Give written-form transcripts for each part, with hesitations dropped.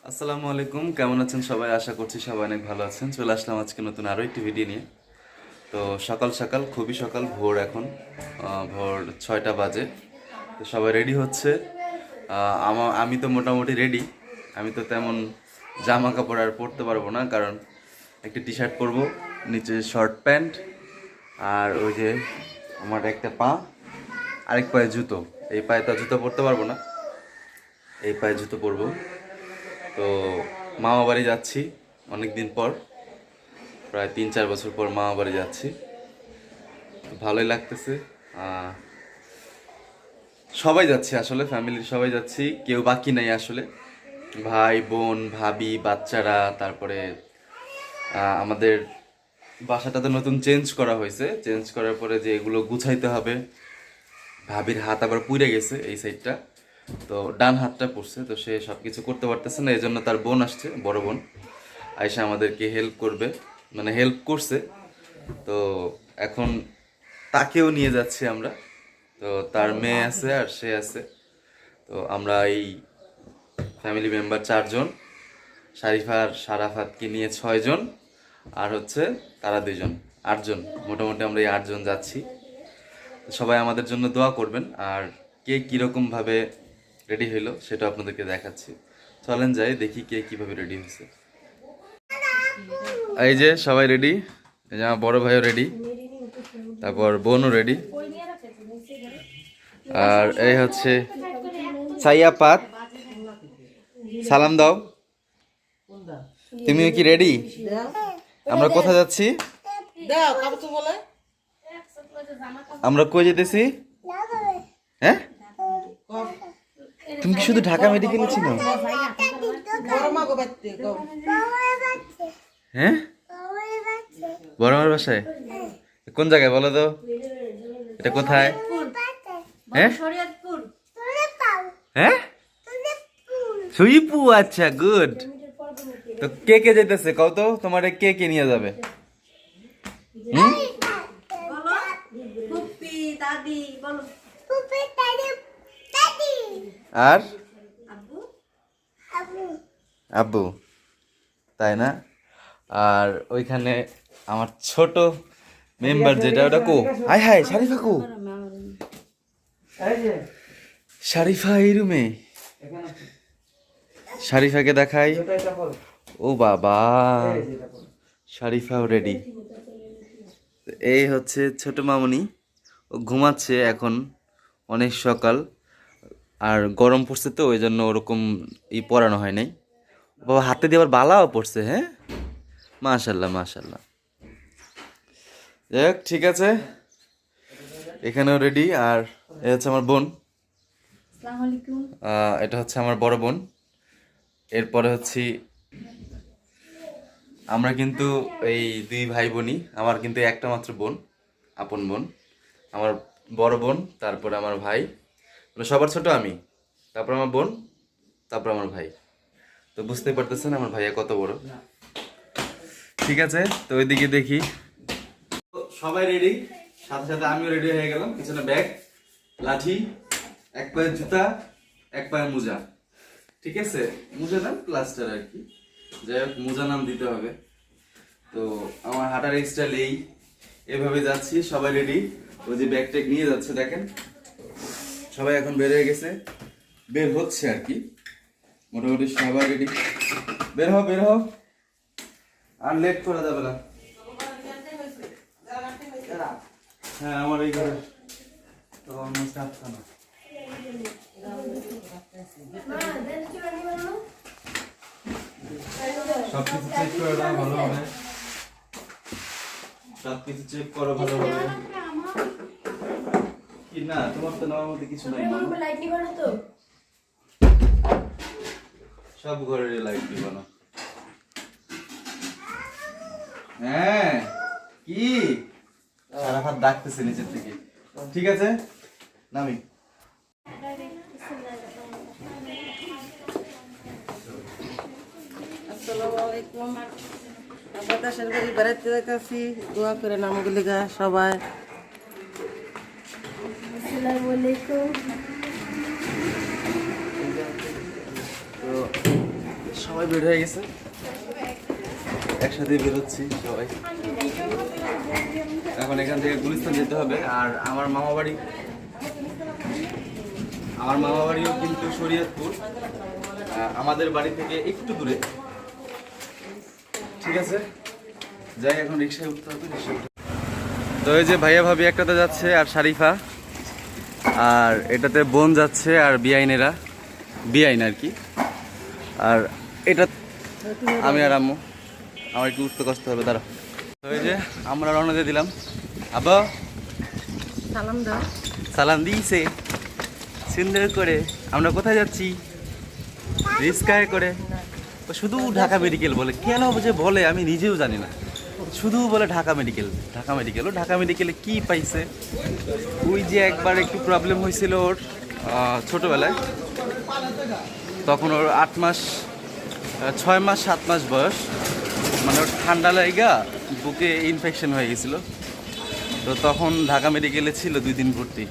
আসসালামু আলাইকুম, কেমন আছেন সবাই? আশা করছি সবাই অনেক ভালো আছেন। চলে আসলাম আজকে নতুন আরও একটি ভিডিও নিয়ে। তো সকাল সকাল, খুবই সকাল, ভোর এখন ভোর 6টা বাজে। তো সবাই রেডি হচ্ছে। আমি তো মোটামুটি রেডি। আমি তো তেমন জামা কাপড় আর পরতে পারবো না, কারণ একটা টি শার্ট পরবো, নিচে শর্ট প্যান্ট, আর ওই যে আমার একটা পা, আরেক পায়ে জুতো। এই পায়ে তো জুতো পরতে পারবো না, এই পায়ে জুতো পরবো। তো মামা বাড়ি যাচ্ছি অনেক দিন পর, প্রায় 3-4 বছর পর মামা বাড়ি যাচ্ছি। তো ভালোই লাগতেছে। সবাই যাচ্ছি, আসলে ফ্যামিলির সবাই যাচ্ছি, কেউ বাকি নাই আসলে। ভাই বোন ভাবি বাচ্চারা, তারপরে আমাদের বাসাটা তো নতুন চেঞ্জ করা হয়েছে। চেঞ্জ করার পরে যে এগুলো গুছাইতে হবে, ভাবির হাত আবার পুড়ে গেছে এই সাইডটা, তো ডান হাতটা পড়ছে, তো সে সব কিছু করতে পারতেছে না। এই জন্য তার বোন আসছে, বড় বোন আয়সা আমাদেরকে হেল্প করবে, মানে হেল্প করছে। তো এখন তাকেও নিয়ে যাচ্ছি আমরা। তো তার মেয়ে আছে আর সে আছে। তো আমরা এই ফ্যামিলি মেম্বার 4 জন, শারিফার সারাফাতকে নিয়ে 6 জন, আর হচ্ছে তারা 2 জন, 8 জন। মোটামুটি আমরা এই 8 জন যাচ্ছি। সবাই আমাদের জন্য দোয়া করবেন। আর কে কীরকমভাবে রেডি হইলো সেটা আপনাদেরকে দেখাচ্ছি। চলেন যাই দেখি কে কীভাবে রেডি হয়েছে। এই যে সবাই রেডি, এই যে আমার বড় ভাইও রেডি, তারপর বোনও রেডি, আর এই হচ্ছে সাইয়া পাত। সালাম দাও। তুমিও কি রেডি? আমরা কোথায় যাচ্ছি? আমরা কই যেতেছি? হ্যাঁ, তুমি কি শুধু ঢাকা মেডিকেলে ছিল? হ্যাঁ, বড় মার বাসায়। কোন জায়গায় বলো তো, এটা কোথায়? হ্যাঁ হ্যাঁ, সুইপু, আচ্ছা গুড। তো কে কে যেতেছে কও তো, তোমার কে কে নিয়ে যাবে? হুম, আর আব্বু, তাই না? আর ওইখানে আমার ছোট মেম্বার যেটা, ওটা কো? হাই হাই, শারিফা কো? শারিফা এই রুমে। শারিফাকে দেখাই। ও বাবা, শারিফাও রেডি। এই হচ্ছে ছোট মামুনি, ও ঘুমাচ্ছে এখন, অনেক সকাল, আর গরম পড়ছে তো ওই জন্য ওরকম পরানো হয় নাই। বাবা হাতে দিয়ে আবার বালাও পড়ছে। হ্যাঁ, মাশাল্লাহ মাশাল্লাহ। যাই হোক, ঠিক আছে, এখানেও রেডি। আর এ হচ্ছে আমার বোন, এটা হচ্ছে আমার বড় বোন। এরপরে হচ্ছে আমরা কিন্তু এই 2 ভাই বোনই। আমার কিন্তু একটা মাত্র বোন, আপন বোন, আমার বড় বোন, তারপরে আমার ভাই, মানে সবার ছোট আমি, তারপর আমার বোন, তারপর আমার ভাই। তো বুঝতেই পারতেছেন আমার ভাইয়া কত বড়। ঠিক আছে, তো ওইদিকে দেখি। সবাই রেডি, সাথে সাথে আমিও রেডি হয়ে গেলাম। পিছনে ব্যাগ, লাঠি, এক পায়ে জুতা, এক পায়ে মোজা। ঠিক আছে, মোজা নাম প্লাস্টার আর কি, যাই হোক মোজা নাম দিতে হবে। তো আমার হাঁটার স্টাইল এভাবে যাচ্ছি। সবাই রেডি, ওই যে ব্যাগ ট্যাগ নিয়ে যাচ্ছে দেখেন। সবাই এখন বের হয়ে গেছে, বের হচ্ছে আর কি, মোটামুটি সবাই রেডি। বের হও বের হও, আর লেট করা যাবে না। হ্যাঁ, আমার এই ঘরে তো অলমোস্ট আটখানা। সবকিছু চেক করে দাও ভালোভাবে, সবকিছু চেক করো ভালোভাবে। কি না, তোমার তো নেওয়ার মধ্যে কিছু নাই। সব ঘরের লাইট দিবা না। হ্যাঁ, কি সারাফাত ডাকতেছে নিচের থেকে। ঠিক আছে, নামি। আসসালামু আলাইকুম। আমরা দেশের বাড়ি বেড়াতে যাইতেছি, দোয়া করে নামগুলি গা সবাই। আসসালামু আলাইকুম। তো সবাই বের হয়ে গেছে, একসাথে বেরোচ্ছি সবাই। এখন এখান থেকে গুলিস্তান যেতে হবে। আর আমার মামা বাড়িও কিন্তু শরীয়তপুর, আমাদের বাড়ি থেকে একটু দূরে। ঠিক আছে, যাই, এখন রিক্সায় উঠতে হবে। তো এই যে ভাইয়া ভাবি একটাতে যাচ্ছে আর শারিফা, আর এটাতে বোন যাচ্ছে আর বিআইন আর কি। আর এটা আমি আর আম্মু, আমার একটু উঠতে কষ্ট হবে, দাঁড়া। তো এই যে আমরা রওনা দিয়ে দিলাম। আব্বা সালাম দাও। সালাম দিয়েছে সুন্দর করে। আমরা কোথায় যাচ্ছি? রিস্কায় করে। ও শুধু ঢাকা মেডিকেল বলে, কেন যে বলে আমি নিজেও জানি না, শুধু বলে ঢাকা মেডিকেল। ও ঢাকা মেডিকেলে কি পাইছে? ওই যে একবার একটু প্রবলেম হয়েছিল ওর ছোটোবেলায়, তখন ওর 6 মাস 7 মাস বয়স, মানে ওর ঠান্ডা লাগা বুকে ইনফেকশন হয়ে গেছিল। তো তখন ঢাকা মেডিকেলে ছিল 2 দিন ভর্তি।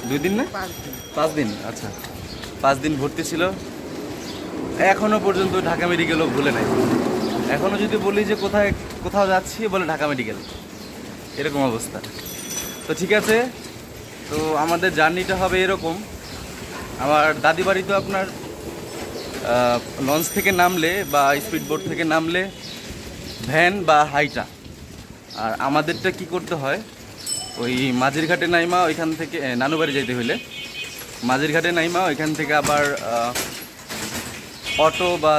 2 দিন না 5 দিন, আচ্ছা 5 দিন ভর্তি ছিল। এখনো পর্যন্ত ঢাকা মেডিকেলও ভুলে নাই। এখনো যদি বলি যে কোথাও যাচ্ছি, বলে ঢাকা মেডিকেল, এরকম অবস্থা। তো ঠিক আছে, তো আমাদের জার্নিটা হবে এরকম। আমার দাদি বাড়ি তো আপনার লঞ্চ থেকে নামলে বা স্পিড বোট থেকে নামলে ভ্যান বা হাইটা। আর আমাদেরটা কি করতে হয়, ওই মাঝির ঘাটে নাইমা, ওইখান থেকে নানুবাড়ি যাইতে হইলে মাঝির ঘাটে নাইমা, ওইখান থেকে আবার অটো বা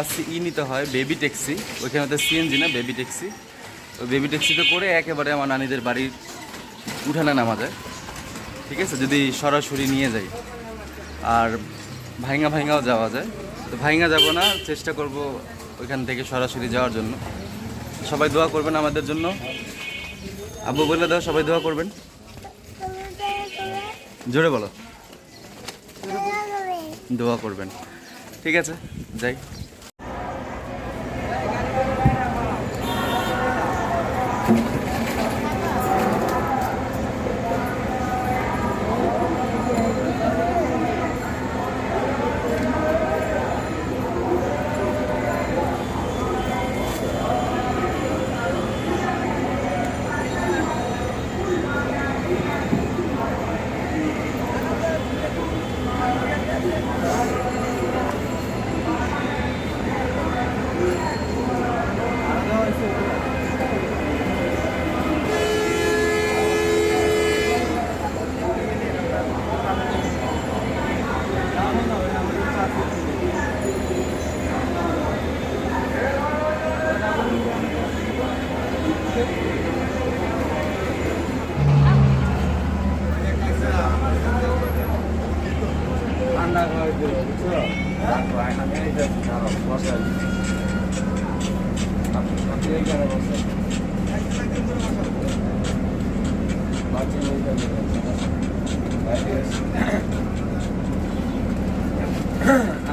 নিতে হয়, বেবি ট্যাক্সি। ওইখানে তো সিএনজি না, বেবি ট্যাক্সি। ওই বেবি ট্যাক্সিতে করে একেবারে আমার নানিদের বাড়ির উঠানে নামা যায়। ঠিক আছে, যদি সরাসরি নিয়ে যাই। আর ভাইঙ্গাও যাওয়া যায়। তো ভাইঙ্গা যাব না, চেষ্টা করব ওইখান থেকে সরাসরি যাওয়ার জন্য। সবাই দোয়া করবেন আমাদের জন্য। আব্বু বলে দাও, সবাই দোয়া করবেন। জোরে বলো, দোয়া করবেন। ঠিক আছে, যাই।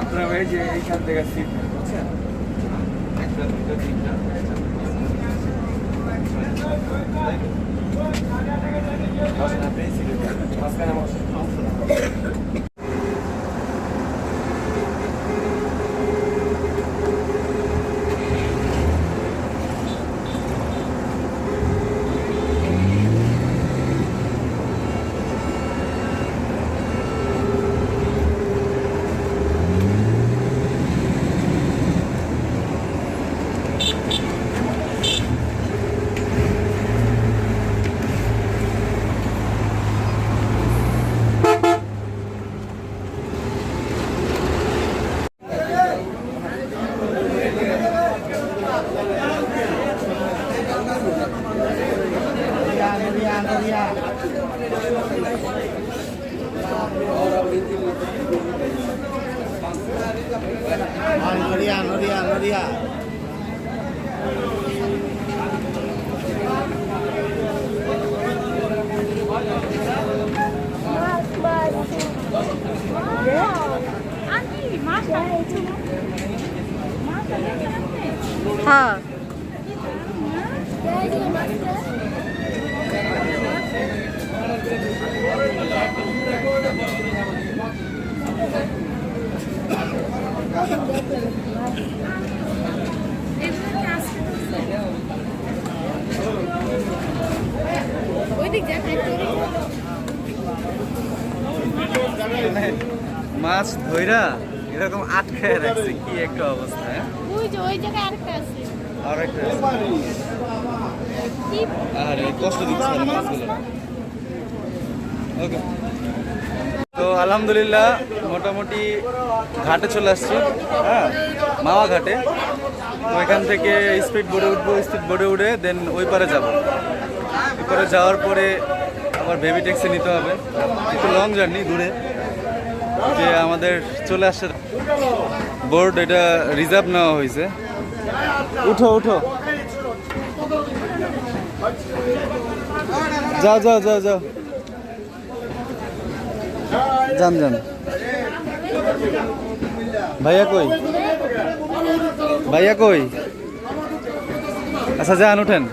আপনার এই যে এইখান থেকে সিট বুঝছেন, একটা দুটো তিনটা মাঝখানে Noria. हाँ Thank you. মাছ ধইরা এরকম আটকায় রাখছে, কি একটা অবস্থা। হ্যাঁ ওই যে ওই জায়গায় আরেকটা আছে। আর একটা আরে কষ্ট দিচ্ছে না মাছগুলো। ওকে, তো আলহামদুলিল্লাহ মোটামুটি ঘাটে চলে আসছি। হ্যাঁ, মাওয়া ঘাটে। তো এখান থেকে স্পিড বোর্ডে উঠবো, স্পিড বোর্ডে উঠে দেন ওই পারে যাবো। ওই পারে যাওয়ার পরে আবার বেবি ট্যাক্সি নিতে হবে, একটু লং জার্নি দূরে। যে আমাদের চলে আসছে বোর্ড, এটা রিজার্ভ নেওয়া হয়েছে। উঠো উঠো, যাও যাও যাও যাও, যান যান। ভাইয়া কই, ভাইয়া কই? আচ্ছা যান, উঠেন।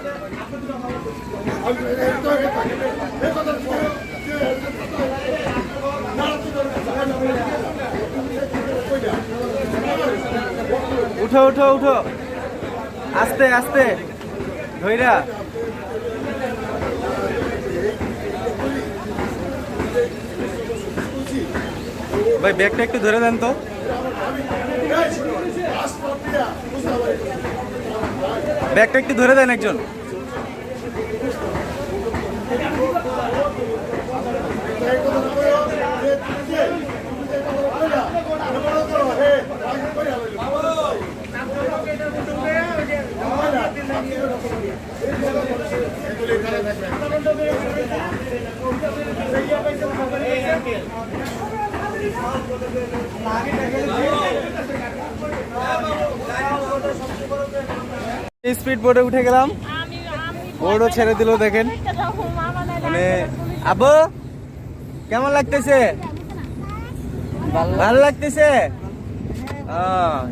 উঠো উঠো উঠো, আস্তে আস্তে ধইরা। ভাই ব্যাগটা একটু ধরে দেন তো। ব্যাগটা একটু ধরে দেন একজন। স্পিড বোর্ডে উঠে গেলাম, বোর্ডও ছেড়ে দিল। দেখেন মানে আব্বু কেমন লাগতেছে? ভালো লাগতেছে।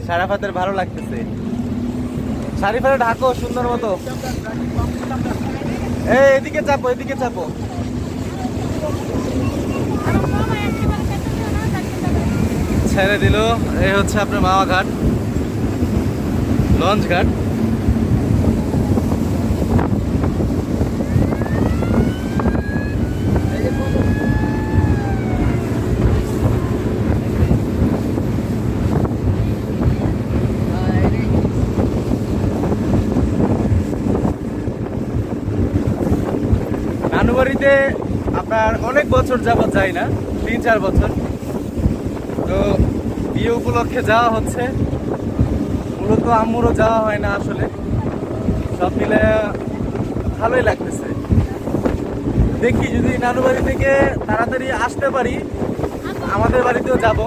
সারাফাতের ভালো লাগতেছে। শারিফারে ঢাকো সুন্দর মতো। এই এদিকে চাপো, এদিকে চাপো। ছেড়ে দিল। এই হচ্ছে আপনার মাওয়া ঘাট, লঞ্চ ঘাট। নানুবাড়িতে আপনার অনেক বছর যাবত যাই না, 3-4 বছর। তো বিয়ে উপলক্ষে যাওয়া হচ্ছে, মূলত আম্মুরও যাওয়া হয় না আসলে। সব মিলে ভালোই লাগতেছে। দেখি যদি নানুবাড়ি থেকে তাড়াতাড়ি আসতে পারি, আমাদের বাড়িতেও যাব।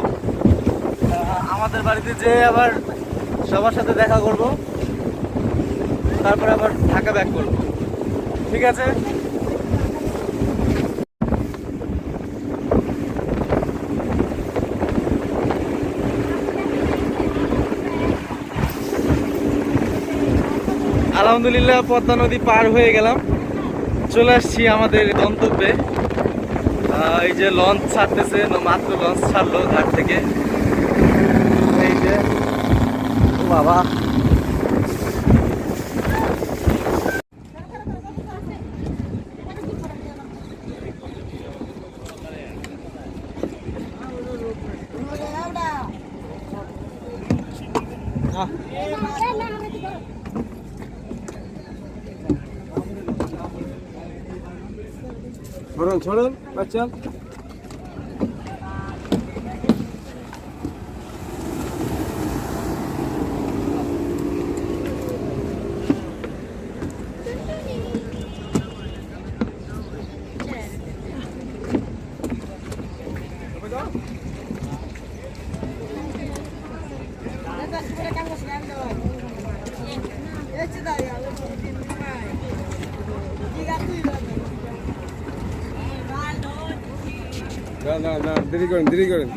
আমাদের বাড়িতে যেয়ে আবার সবার সাথে দেখা করব, তারপরে আবার ঢাকা ব্যাক করব। ঠিক আছে? আলহামদুলিল্লাহ পদ্মা নদী পার হয়ে গেলাম, চলে আসছি আমাদের গন্তব্যে। এই যে লঞ্চ ছাড়তেছে, মাত্র লঞ্চ ছাড়লো ঘাট থেকে। এই যে বাবা, छोड़ो छोड़ो बच्चा। না না না, দেরি করেন দেরি করেন।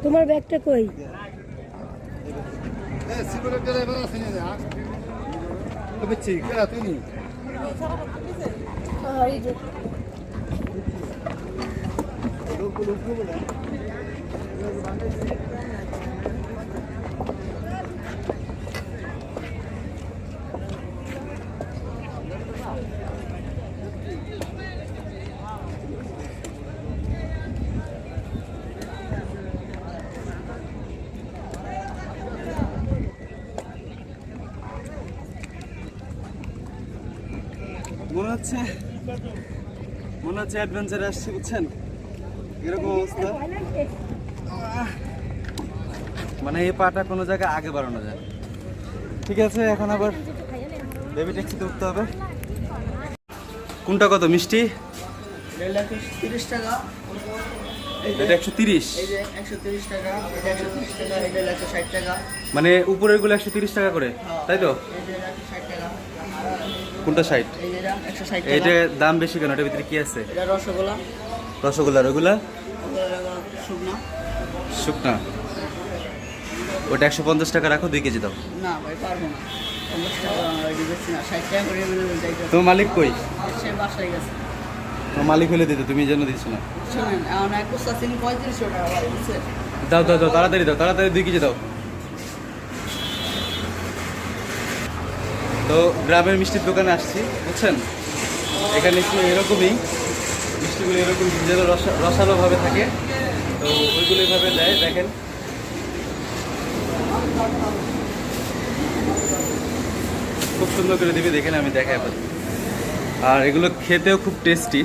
তোমার ব্যাগটা কই? হচ্ছে মনে হচ্ছে অ্যাডভেঞ্চারে আসছি, বুঝছেন? এরকম অবস্থা, মানে এই পাটা কোনো জায়গায় আগে বাড়ানো যায়। ঠিক আছে, এখন আবার বেবি ট্যাক্সিতে উঠতে হবে। কোনটা কত মিষ্টি? 30 টাকা, এটা 130, এই যে 130 টাকা, এটা 130 টাকা, এটা 160 টাকা, মানে উপরের গুলো 130 টাকা করে, তাই তো? এই যে 160 টাকা, কোনটা 60? এই যে 160 টাকা। এইটা দাম বেশি কেন? এটার ভিতরে কি আছে? এটা রসগোল্লা, রসগোল্লার ওগুলা শুকনা। শুকনা, ওটা 150 টাকা রাখো, 2 কেজি দাও। না ভাই পারবো না, 50 টাকা ওই বেশি না, 60 টাকা করে যাইতে। তোমার মালিক কই? সে বাসায় গেছে। তোমার মালিক হলে দিতে, তুমি যেন দিচ্ছ না। শুনেন, এখন এক বস্তা চিনি 3500 টাকা ভাই, বুঝছেন? দাও দাও দাও, তাড়াতাড়ি দাও, তাড়াতাড়ি 2 কেজি দাও। তো গ্রামের মিষ্টির দোকানে আসছি, বুঝছেন? এখানে একটু এরকমই মিষ্টিগুলো এরকম যেন রসালো ভাবে থাকে, তো ওইগুলো এভাবে দেয়, দেখেন। খুব সুন্দর করে দিবি, দেখেন আমি দেখাই আপনাদের। আর এগুলো খেতেও খুব টেস্টি।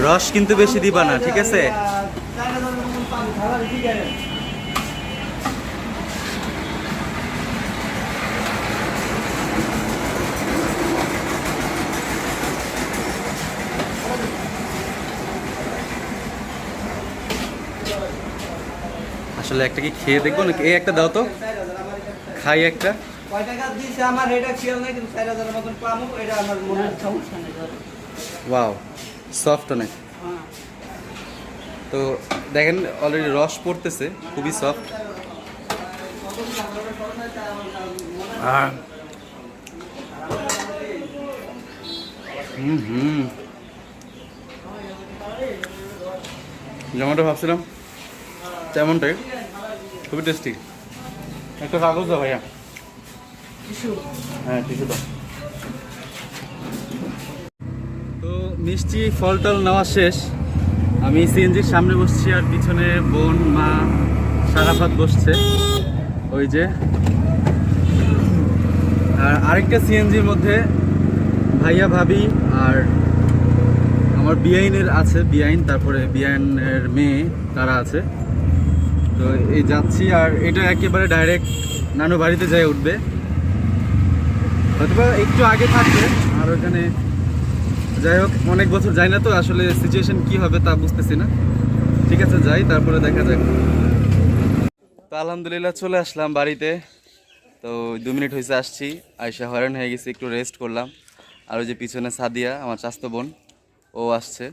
রস কিন্তু বেশি দিবা না, ঠিক আছে? আসলে একটা কি খেয়ে দেখবো নাকি? এই একটা দাও তো, খাই একটা। কয় টাকা দিয়েছে আমার এটা খেয়াল নাই, কিন্তু 4000 মতন পাবো, এটা আমার মনে হয় সমস্যা নেই। ওয়াও, সফট অনেক। হ্যাঁ, তো দেখেন অলরেডি রস পড়তেছে, খুবই সফট। হুম, যেমনটা ভাবছিলাম তেমনটাই, খুবই টেস্টি। একটা কাগজ দাও ভাইয়া। হ্যাঁ, টিস্যু দাও। তো মিষ্টি ফল টল নেওয়া শেষ, আমি সিএনজির সামনে বসছি, আর পিছনে বোন, মা, সারাফাত বসছে ওই যে। আর আরেকটা সিএনজির মধ্যে ভাইয়া, ভাবি আর আমার বিআইনের আছে, বিআইন, তারপরে বিআইনের মেয়ে, তারা আছে। তো এই যাচ্ছি, আর এটা একেবারে ডাইরেক্ট নানু বাড়িতে যাই উঠবে, হয়তো একটু আগে থাকবে। আর ওখানে যাই হোক, অনেক বছর যাই না, তো আসলে সিচুয়েশন কি হবে তা বুঝতেছি না। ঠিক আছে, যাই, তারপরে দেখা যাক। তো আলহামদুলিল্লাহ চলে আসলাম বাড়িতে। তো 2 মিনিট হয়েছে আসছি, আয়সা হয়রান হয়ে গেছি, একটু রেস্ট করলাম। আর ওই যে পিছনে সাদিয়া, আমার চাস্তো বোন, ও আসছে,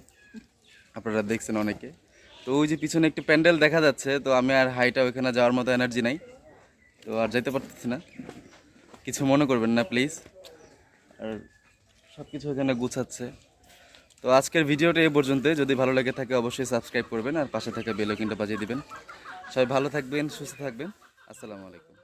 আপনারা দেখছেন অনেকে। তো ওই যে পিছনে একটু প্যান্ডেল দেখা যাচ্ছে, তো আমি আর হাইটা ওইখানে যাওয়ার মতো এনার্জি নাই, তো আর যাইতে পারতেছি না। কিছু মনে করবেন না প্লিজ। আর সব কিছু এখানে গুছাচ্ছে। তো আজকের ভিডিওটা এই পর্যন্তই। যদি ভালো লেগে থাকে অবশ্যই সাবস্ক্রাইব করবেন, আর পাশে থাকা বেল আইকনটা বাজিয়ে দিবেন। সবাই ভালো থাকবেন, সুস্থ থাকবেন। আসসালামু আলাইকুম।